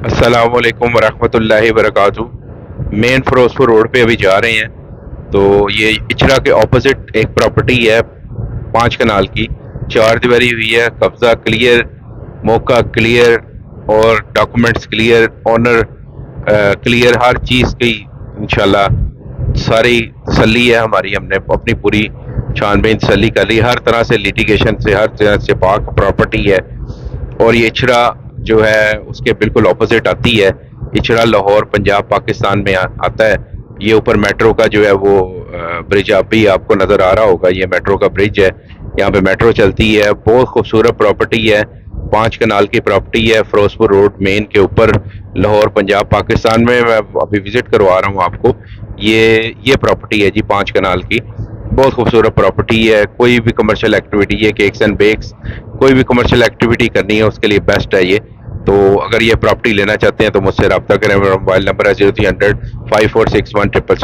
अस्सलाम वालेकुम वरहमतुल्लाहि वबरकातु। मेन फिरोजपुर रोड पे अभी जा रहे हैं। तो ये इचरा के ऑपोजिट एक प्रॉपर्टी है 5 कनाल की, चार दीवारी हुई है, कब्जा क्लियर, मौका क्लियर और डॉक्यूमेंट्स क्लियर, ऑनर क्लियर, हर चीज़ की इंशाल्लाह सारी तसल्ली है हमारी। हमने अपनी पूरी छानबीन तसल्ली कर ली, हर तरह से लिटिगेशन से, हर तरह से पाक प्रॉपर्टी है। और ये इचरा जो है उसके बिल्कुल ऑपोजिट आती है। इचरा लाहौर पंजाब पाकिस्तान में आता है। ये ऊपर मेट्रो का जो है वो ब्रिज आप भी आपको नज़र आ रहा होगा, ये मेट्रो का ब्रिज है, यहाँ पे मेट्रो चलती है। बहुत खूबसूरत प्रॉपर्टी है, 5 कनाल की प्रॉपर्टी है, फिरोजपुर रोड मेन के ऊपर, लाहौर पंजाब पाकिस्तान में। मैं अभी विजिट करवा रहा हूँ आपको। ये प्रॉपर्टी है जी 5 कनाल की, बहुत खूबसूरत प्रॉपर्टी है। कोई भी कमर्शियल एक्टिविटी है, केक्स एंड बेक्स, कोई भी कमर्शियल एक्टिविटी करनी है उसके लिए बेस्ट है ये। तो अगर ये प्रॉपर्टी लेना चाहते हैं तो मुझसे रब्ता करें। मेरा मोबाइल नंबर है 0300 5461 666।